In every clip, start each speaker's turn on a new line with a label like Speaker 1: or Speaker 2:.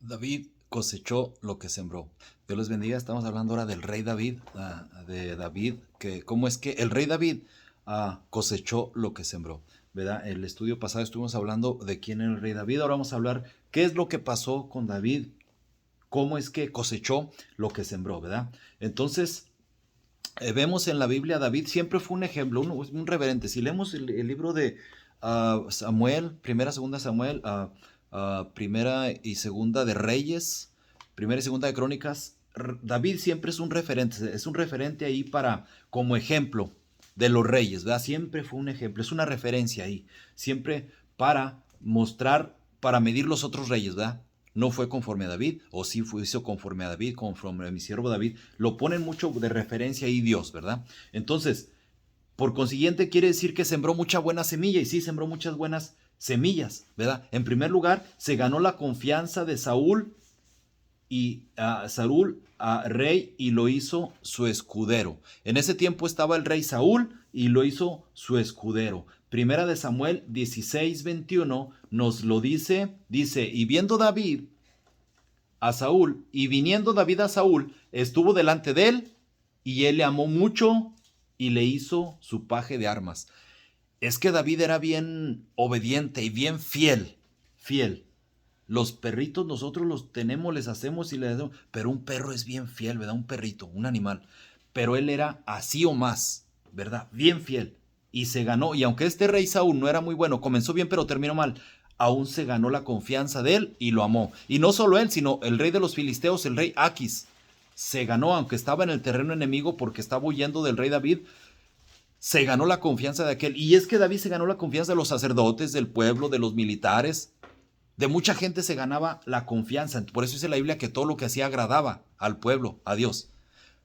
Speaker 1: David cosechó lo que sembró. Dios les bendiga. Estamos hablando ahora del rey David, de David, que cómo es que el rey David cosechó lo que sembró. ¿Verdad? El estudio pasado estuvimos hablando de quién era el rey David. Ahora vamos a hablar qué es lo que pasó con David, cómo es que cosechó lo que sembró, ¿verdad? Entonces, vemos en la Biblia, David siempre fue un ejemplo, un reverente. Si leemos el libro de Samuel, primera, segunda Samuel, primera y segunda de Reyes, primera y segunda de Crónicas, David siempre es un referente ahí para, como ejemplo de los reyes, ¿verdad? Siempre fue un ejemplo, es una referencia ahí, siempre para mostrar, para medir los otros reyes, ¿verdad? No fue conforme a David, o sí fue, hizo conforme a David, conforme a mi siervo David. Lo ponen mucho de referencia ahí Dios, ¿verdad? Entonces, por consiguiente, quiere decir que sembró mucha buena semilla, y sí, sembró muchas buenas semillas, ¿verdad? En primer lugar, se ganó la confianza de Saúl y Saúl rey, y lo hizo su escudero. En ese tiempo estaba el rey Saúl y lo hizo su escudero. Primera de Samuel 16:21 nos lo dice, y viendo David a Saúl, y viniendo David a Saúl, estuvo delante de él, y él le amó mucho y le hizo su paje de armas. Es que David era bien obediente y bien fiel. Los perritos nosotros los tenemos, les hacemos y les hacemos, pero un perro es bien fiel, ¿verdad? Un perrito, un animal. Pero él era así o más, ¿verdad? Bien fiel. Y se ganó, y aunque este rey Saúl no era muy bueno, comenzó bien pero terminó mal, aún se ganó la confianza de él y lo amó. Y no solo él, sino el rey de los filisteos, el rey Aquis. Se ganó, aunque estaba en el terreno enemigo porque estaba huyendo del rey David, se ganó la confianza de aquel. Y es que David se ganó la confianza de los sacerdotes, del pueblo, de los militares, de mucha gente se ganaba la confianza. Por eso dice la Biblia que todo lo que hacía agradaba al pueblo, a Dios,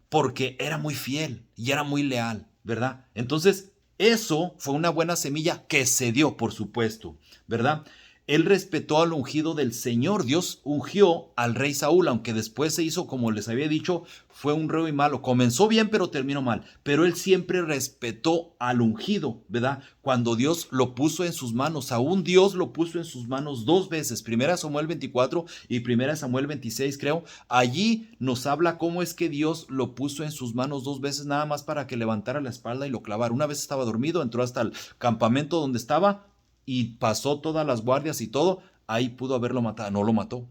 Speaker 1: porque era muy fiel y era muy leal, ¿verdad? Entonces, eso fue una buena semilla que se dio, por supuesto, ¿verdad? Él respetó al ungido del Señor. Dios ungió al rey Saúl, aunque después se hizo, como les había dicho, fue un rey malo. Comenzó bien, pero terminó mal. Pero él siempre respetó al ungido, ¿verdad? Cuando Dios lo puso en sus manos, aún Dios lo puso en sus manos dos veces. Primera Samuel 24 y primera Samuel 26, creo. Allí nos habla cómo es que Dios lo puso en sus manos dos veces, nada más para que levantara la espalda y lo clavara. Una vez estaba dormido, entró hasta el campamento donde estaba y pasó todas las guardias y todo, ahí pudo haberlo matado, no lo mató.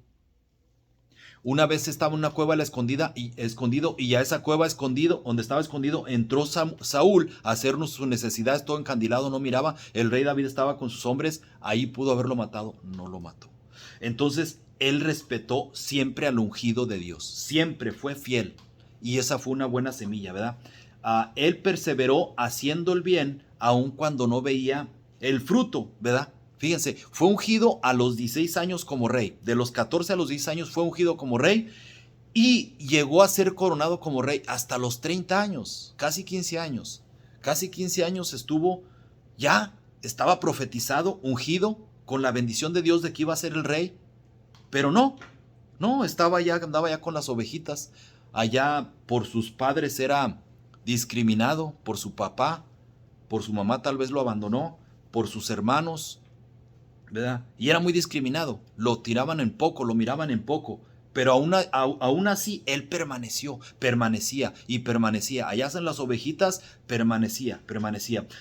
Speaker 1: Una vez estaba en una cueva a la escondida y escondido, y a esa cueva escondido, donde estaba escondido, entró Saúl a hacer sus necesidades, todo encandilado, no miraba. El rey David estaba con sus hombres, ahí pudo haberlo matado, no lo mató. Entonces, él respetó siempre al ungido de Dios, siempre fue fiel, y esa fue una buena semilla, ¿verdad? Él perseveró haciendo el bien, aun cuando no veía el fruto, ¿verdad? Fíjense, fue ungido a los 16 años como rey. De los 14 a los 16 años fue ungido como rey, y llegó a ser coronado como rey hasta los 30 años, casi 15 años. Casi 15 años estuvo, ya estaba profetizado, ungido, con la bendición de Dios de que iba a ser el rey, pero no, andaba ya con las ovejitas. Allá por sus padres era discriminado, por su papá, por su mamá tal vez lo abandonó, por sus hermanos, ¿verdad? Y era muy discriminado, lo tiraban en poco, lo miraban en poco, pero aún así él permanecía y permanecía. Allá en las ovejitas permanecía.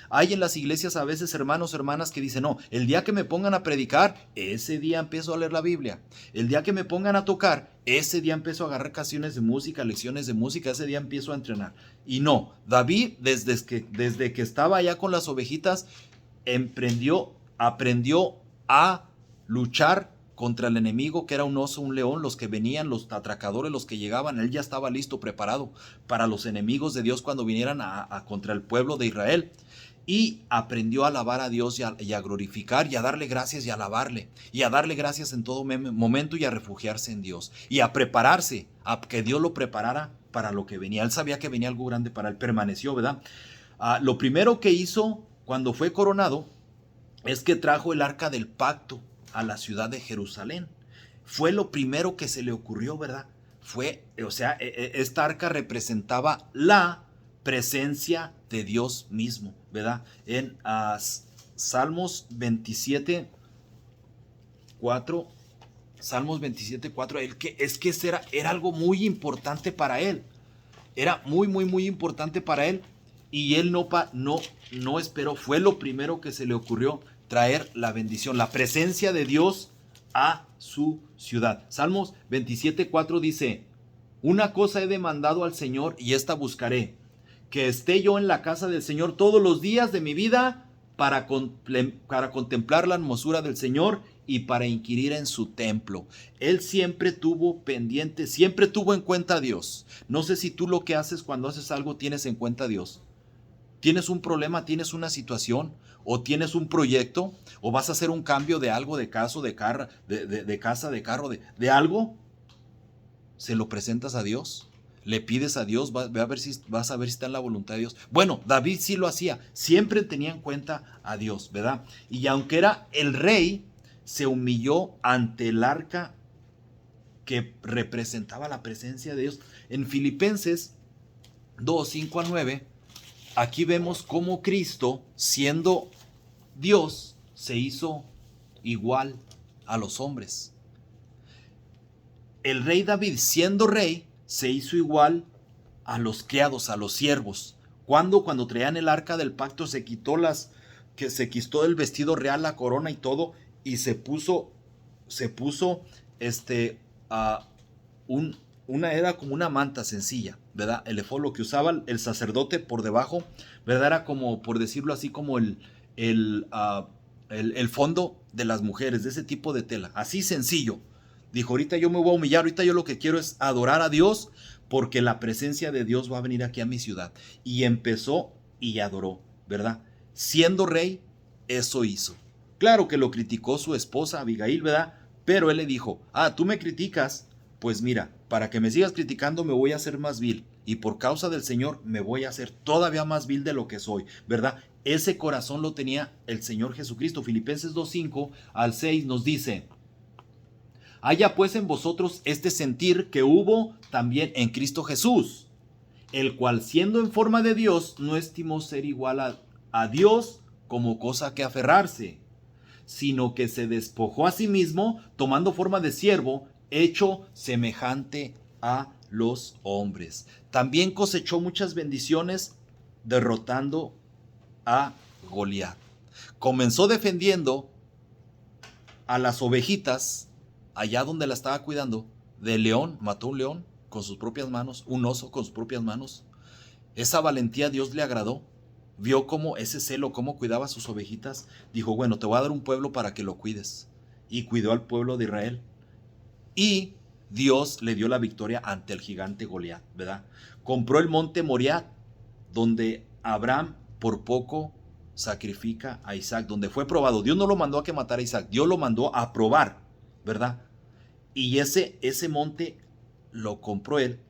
Speaker 1: Hay en las iglesias a veces hermanos, hermanas que dicen, no, el día que me pongan a predicar, ese día empiezo a leer la Biblia. El día que me pongan a tocar, ese día empiezo a agarrar canciones de música, lecciones de música, ese día empiezo a entrenar. Y no, David desde que estaba allá con las ovejitas, aprendió a luchar contra el enemigo, que era un oso, un león, los que venían, los atracadores, los que llegaban. Él ya estaba listo, preparado para los enemigos de Dios cuando vinieran contra el pueblo de Israel. Y aprendió a alabar a Dios y a glorificar y a darle gracias y a alabarle. Y a darle gracias en todo momento y a refugiarse en Dios. Y a prepararse, a que Dios lo preparara para lo que venía. Él sabía que venía algo grande para él, permaneció, ¿verdad? Lo primero que hizo cuando fue coronado es que trajo el arca del pacto a la ciudad de Jerusalén. Fue lo primero que se le ocurrió, ¿verdad? Esta arca representaba la presencia de Dios mismo, ¿verdad? En Salmos 27, 4 Salmos 27:4, es que era algo muy importante para él. Era muy, muy, muy importante para él. Y él no esperó. Fue lo primero que se le ocurrió, traer la bendición, la presencia de Dios a su ciudad. Salmos 27:4 dice: una cosa he demandado al Señor y esta buscaré, que esté yo en la casa del Señor todos los días de mi vida para contemplar la hermosura del Señor y para inquirir en su templo. Él siempre tuvo pendiente, siempre tuvo en cuenta a Dios. No sé si tú lo que haces cuando haces algo tienes en cuenta a Dios. ¿Tienes un problema, tienes una situación, o tienes un proyecto, o vas a hacer un cambio de algo, de caso, de casa, de carro, de algo? ¿Se lo presentas a Dios? ¿Le pides a Dios? Vas a ver si está en la voluntad de Dios. Bueno, David sí lo hacía. Siempre tenía en cuenta a Dios, ¿verdad? Y aunque era el rey, se humilló ante el arca que representaba la presencia de Dios. En Filipenses 2:5-9, aquí vemos cómo Cristo, siendo Dios, se hizo igual a los hombres. El rey David, siendo rey, se hizo igual a los criados, a los siervos. Cuando traían el arca del pacto, se quitó el vestido real, la corona y todo, y se puso era como una manta sencilla, ¿verdad? El efod, lo que usaba el sacerdote por debajo, ¿verdad? Era como, por decirlo así, como el fondo de las mujeres, de ese tipo de tela, así sencillo. Dijo: ahorita yo me voy a humillar, ahorita yo lo que quiero es adorar a Dios, porque la presencia de Dios va a venir aquí a mi ciudad. Y empezó y adoró, ¿verdad? Siendo rey, eso hizo. Claro que lo criticó su esposa Abigail, ¿verdad? Pero él le dijo: tú me criticas, pues mira, para que me sigas criticando me voy a hacer más vil. Y por causa del Señor me voy a hacer todavía más vil de lo que soy, ¿verdad? Ese corazón lo tenía el Señor Jesucristo. Filipenses 2:5-6 nos dice: haya pues en vosotros este sentir que hubo también en Cristo Jesús, el cual, siendo en forma de Dios, no estimó ser igual a Dios como cosa que aferrarse, sino que se despojó a sí mismo, tomando forma de siervo, hecho semejante a los hombres. También cosechó muchas bendiciones derrotando a Goliat. Comenzó defendiendo a las ovejitas allá donde la estaba cuidando, del león. Mató un león con sus propias manos, un oso con sus propias manos. Esa valentía a Dios le agradó. Vio cómo ese celo, cómo cuidaba a sus ovejitas. Dijo: bueno, te voy a dar un pueblo para que lo cuides. Y cuidó al pueblo de Israel. Y Dios le dio la victoria ante el gigante Goliat, ¿verdad? Compró el monte Moriah, donde Abraham por poco sacrifica a Isaac, donde fue probado. Dios no lo mandó a que matara a Isaac, Dios lo mandó a probar, ¿verdad? Y ese monte lo compró él.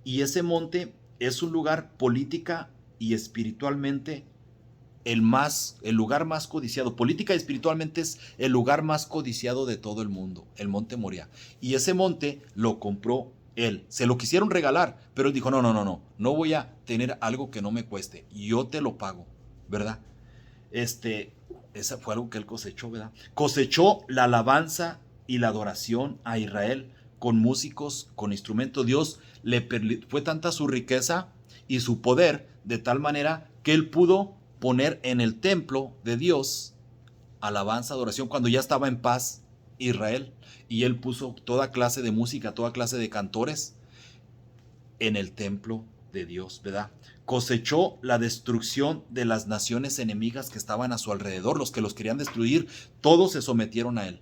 Speaker 1: Y ese monte es un lugar política y espiritualmente el lugar más codiciado. Política y espiritualmente es el lugar más codiciado de todo el mundo, el monte Moriah. Y ese monte lo compró él. Se lo quisieron regalar, pero él dijo: no voy a tener algo que no me cueste. Yo te lo pago, ¿verdad? Esa fue algo que él cosechó, ¿verdad? Cosechó la alabanza y la adoración a Israel con músicos, con instrumentos. Dios fue tanta su riqueza y su poder, de tal manera que él pudo poner en el templo de Dios alabanza, adoración, cuando ya estaba en paz Israel. Y él puso toda clase de música, toda clase de cantores en el templo de Dios, ¿verdad? Cosechó la destrucción de las naciones enemigas que estaban a su alrededor. Los que los querían destruir, todos se sometieron a él.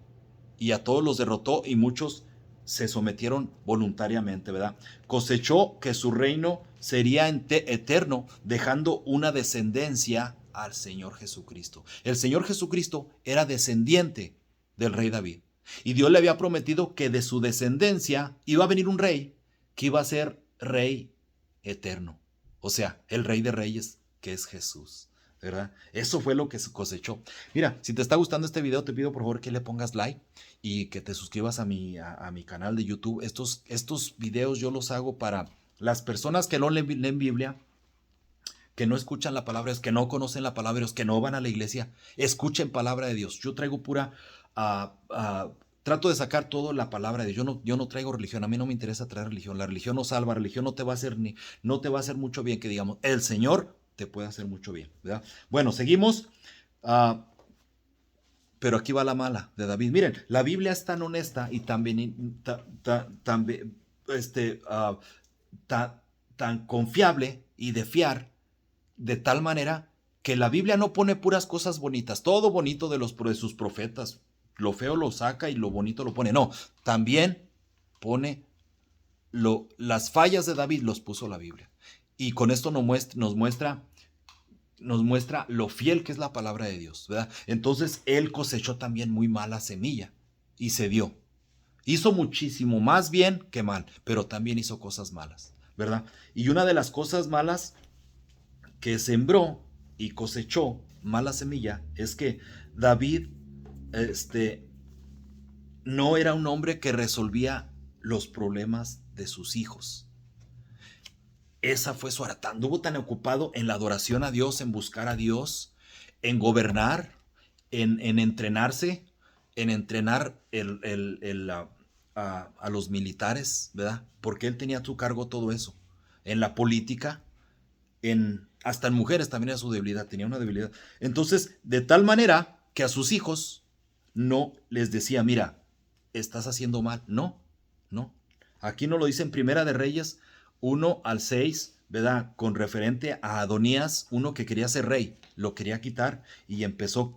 Speaker 1: Y a todos los derrotó, y muchos se sometieron voluntariamente, ¿verdad? Cosechó que su reino sería eterno, dejando una descendencia al Señor Jesucristo. El Señor Jesucristo era descendiente del rey David. Y Dios le había prometido que de su descendencia iba a venir un rey que iba a ser rey eterno. O sea, el rey de reyes, que es Jesús, ¿verdad? Eso fue lo que se cosechó. Mira, si te está gustando este video, te pido por favor que le pongas like y que te suscribas a mi canal de YouTube. Estos videos yo los hago para las personas que no leen Biblia, que no escuchan la palabra de Dios, que no conocen la palabra de Dios, que no van a la iglesia. Escuchen palabra de Dios. Yo traigo trato de sacar todo la palabra de Dios. Yo no traigo religión, a mí no me interesa traer religión. La religión no salva, la religión no te va a hacer no te va a hacer mucho bien, que digamos, el Señor te puede hacer mucho bien, ¿verdad? Bueno, seguimos. Uh, pero aquí va la mala de David. Miren, la Biblia es tan honesta y tan confiable y de fiar, de tal manera que la Biblia no pone puras cosas bonitas, todo bonito de sus profetas, lo feo lo saca y lo bonito lo pone. No, también pone las fallas de David, los puso la Biblia. Y con esto nos muestra lo fiel que es la palabra de Dios, ¿verdad? Entonces él cosechó también muy mala semilla y se dio. Hizo muchísimo más bien que mal, pero también hizo cosas malas, ¿verdad? Y una de las cosas malas que sembró y cosechó mala semilla es que David no era un hombre que resolvía los problemas de sus hijos. Esa fue su arata. Anduvo tan ocupado en la adoración a Dios, en buscar a Dios, en gobernar, en entrenarse, en entrenar a los militares, ¿verdad? Porque él tenía a su cargo todo eso. En la política, hasta en mujeres también era su debilidad, tenía una debilidad. Entonces, de tal manera que a sus hijos no les decía, mira, estás haciendo mal. No, no. Aquí no lo dice en Primera de Reyes 1 al 6, ¿verdad? Con referente a Adonías, uno que quería ser rey, lo quería quitar y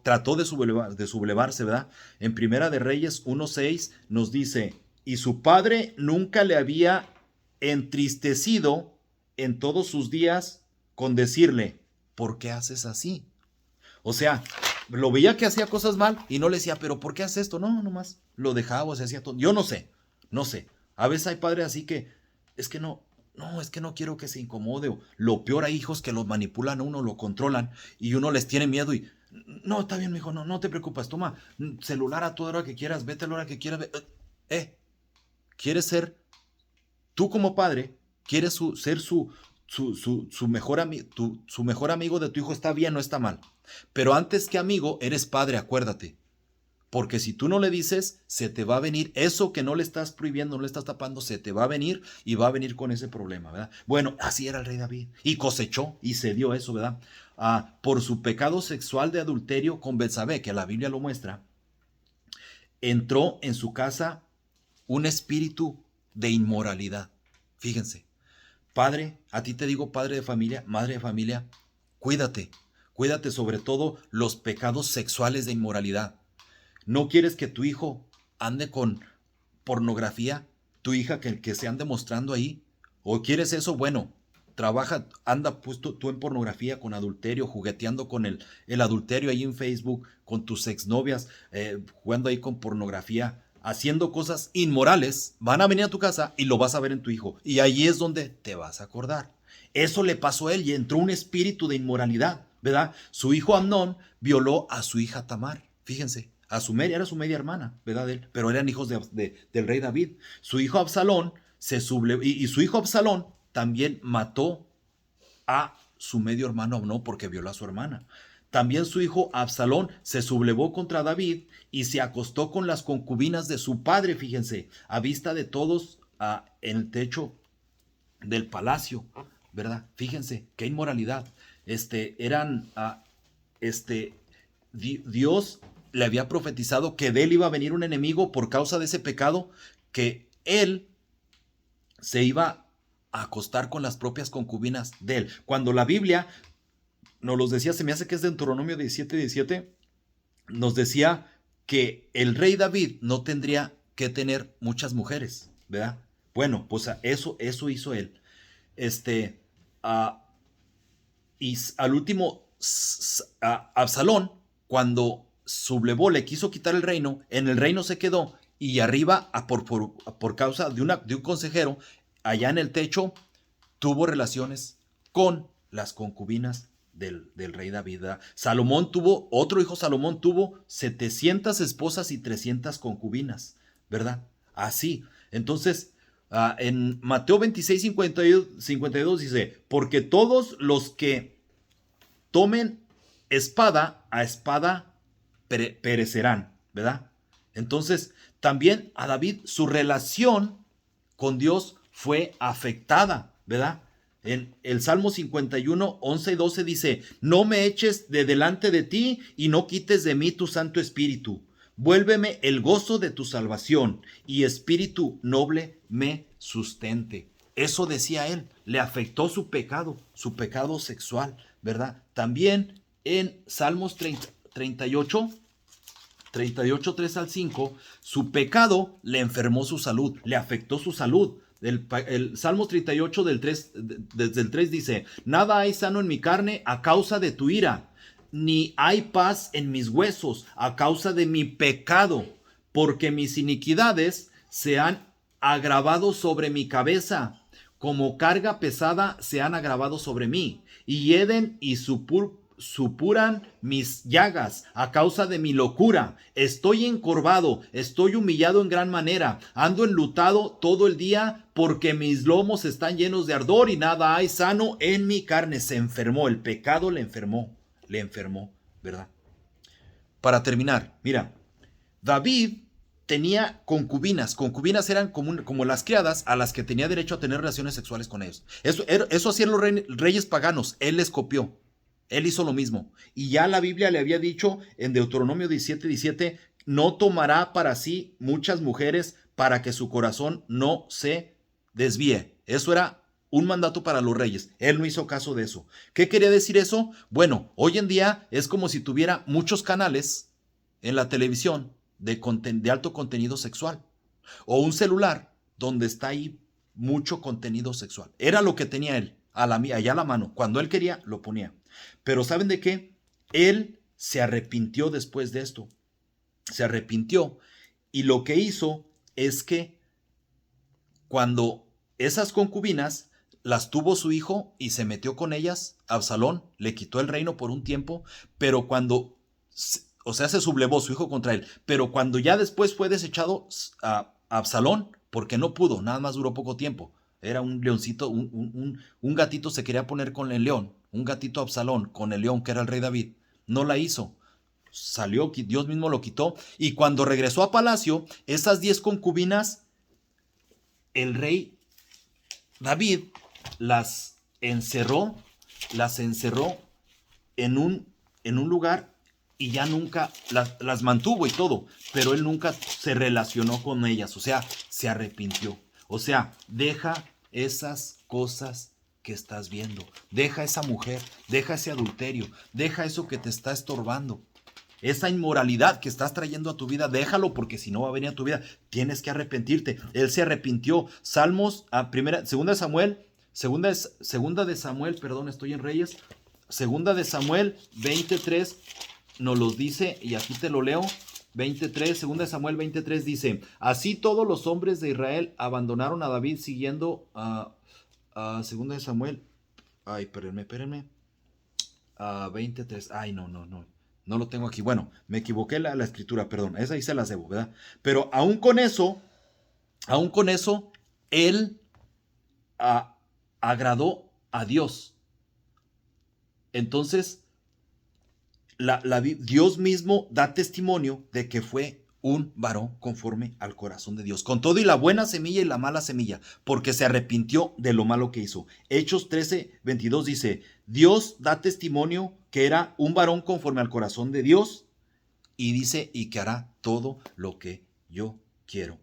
Speaker 1: trató de sublevarse, ¿verdad? En Primera de Reyes 1:6 nos dice, y su padre nunca le había entristecido en todos sus días con decirle, ¿por qué haces así? O sea, lo veía que hacía cosas mal y no le decía, pero ¿por qué haces esto? No, nomás lo dejaba o se hacía todo. Yo no sé. A veces hay padres así que, es que es que no quiero que se incomode. O lo peor, hay hijos que los manipulan a uno, lo controlan y uno les tiene miedo y, no, está bien, mijo, no te preocupes, toma celular a toda hora que quieras, vete a la hora que quieras. ¿Quieres ser, tú como padre, quieres ser su mejor su mejor amigo de tu hijo? Está bien, no está mal. Pero antes que amigo, eres padre, acuérdate. Porque si tú no le dices, se te va a venir eso que no le estás prohibiendo, no le estás tapando, se te va a venir y va a venir con ese problema, ¿verdad? Bueno, así era el rey David. Y cosechó y se dio eso, ¿verdad? Por su pecado sexual de adulterio con Betsabé, que la Biblia lo muestra, entró en su casa un espíritu de inmoralidad. Fíjense. Padre, a ti te digo, padre de familia, madre de familia, cuídate. Cuídate sobre todo los pecados sexuales de inmoralidad. ¿No quieres que tu hijo ande con pornografía? ¿Tu hija que se ande mostrando ahí? ¿O quieres eso? Bueno, anda pues tú en pornografía, con adulterio, jugueteando con el adulterio ahí en Facebook, con tus exnovias, jugando ahí con pornografía, haciendo cosas inmorales. Van a venir a tu casa y lo vas a ver en tu hijo. Y ahí es donde te vas a acordar. Eso le pasó a él y entró un espíritu de inmoralidad, ¿verdad? Su hijo Amnón violó a su hija Tamar. Fíjense, era su media hermana, ¿verdad? Pero eran hijos del rey David. Su hijo Absalón y su hijo Absalón también mató a su medio hermano Amnón porque violó a su hermana. También su hijo Absalón se sublevó contra David y se acostó con las concubinas de su padre, fíjense, a vista de todos en el techo del palacio, ¿verdad? Fíjense, qué inmoralidad. Dios le había profetizado que de él iba a venir un enemigo por causa de ese pecado, que él se iba a acostar con las propias concubinas de él. Cuando la Biblia nos los decía, se me hace que es de Deuteronomio 17:17, nos decía que el rey David no tendría que tener muchas mujeres, ¿verdad? Bueno, pues eso hizo él. Y al último, Absalón, cuando sublevó, le quiso quitar el reino, en el reino se quedó, y arriba, por causa de un consejero, allá en el techo, tuvo relaciones con las concubinas del rey David. Otro hijo Salomón tuvo 700 esposas y 300 concubinas, ¿verdad? Así. Entonces, en Mateo 26:52 dice, porque todos los que tomen espada, a espada perecerán, ¿verdad? Entonces, también a David su relación con Dios fue afectada, ¿verdad? En el Salmo 51, 11 y 12 dice, no me eches de delante de ti y no quites de mí tu Santo Espíritu. Vuélveme el gozo de tu salvación y espíritu noble me sustente. Eso decía él, le afectó su pecado sexual, ¿verdad? También en Salmos 38, 3 al 5, su pecado le enfermó su salud, le afectó su salud. El Salmo 38 desde el 3 dice, nada hay sano en mi carne a causa de tu ira, ni hay paz en mis huesos a causa de mi pecado, porque mis iniquidades se han agravado sobre mi cabeza, como carga pesada se han agravado sobre mí, y hieden y supuran mis llagas a causa de mi locura. Estoy encorvado, estoy humillado en gran manera, ando enlutado todo el día porque mis lomos están llenos de ardor y nada hay sano en mi carne. Se enfermó, el pecado le enfermó, ¿verdad? Para terminar, mira, David tenía concubinas. Concubinas eran como las criadas a las que tenía derecho a tener relaciones sexuales con ellos. Eso hacían los reyes paganos. Él les copió. Él hizo lo mismo. Y ya la Biblia le había dicho en Deuteronomio 17:17, no tomará para sí muchas mujeres para que su corazón no se desvíe. Eso era un mandato para los reyes. Él no hizo caso de eso. ¿Qué quería decir eso? Bueno, hoy en día es como si tuviera muchos canales en la televisión de alto contenido sexual. O un celular donde está ahí mucho contenido sexual. Era lo que tenía él, allá a la mano. Cuando él quería, lo ponía. Pero ¿saben de qué? Él se arrepintió después de esto. Se arrepintió. Y lo que hizo es que cuando esas concubinas las tuvo su hijo y se metió con ellas, Absalón le quitó el reino por un tiempo, pero cuando, o sea, se sublevó su hijo contra él, pero cuando ya después fue desechado a Absalón, porque no pudo, nada más duró poco tiempo, era un leoncito, un gatito se quería poner con el león, un gatito Absalón con el león que era el rey David, no la hizo. Salió, Dios mismo lo quitó, y cuando regresó a palacio, esas 10 concubinas, el rey David las encerró en un lugar y ya nunca las mantuvo y todo, pero él nunca se relacionó con ellas, o sea, se arrepintió. O sea, deja esas cosas que estás viendo, deja esa mujer, deja ese adulterio, deja eso que te está estorbando. Esa inmoralidad que estás trayendo a tu vida, déjalo porque si no va a venir a tu vida. Tienes que arrepentirte. Él se arrepintió. Salmos, segunda de Samuel, perdón, estoy en Reyes. Segunda de Samuel 23 nos los dice, y aquí te lo leo. 23, segunda de Samuel 23 dice, así todos los hombres de Israel abandonaron a David siguiendo a segunda de Samuel. Ay, espérenme. 23, ay, no lo tengo aquí. Bueno, me equivoqué la escritura, perdón. Esa ahí se las debo, ¿verdad? Pero aún con eso, él agradó a Dios. Entonces, Dios mismo da testimonio de que fue un varón conforme al corazón de Dios, con todo y la buena semilla y la mala semilla, porque se arrepintió de lo malo que hizo. Hechos 13:22 dice, Dios da testimonio que era un varón conforme al corazón de Dios, y dice, y que hará todo lo que yo quiero.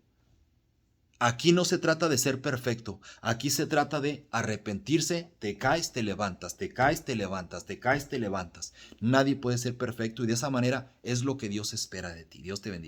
Speaker 1: Aquí no se trata de ser perfecto, aquí se trata de arrepentirse, te caes, te levantas, te caes, te levantas, te caes, te levantas. Nadie puede ser perfecto y de esa manera es lo que Dios espera de ti. Dios te bendiga.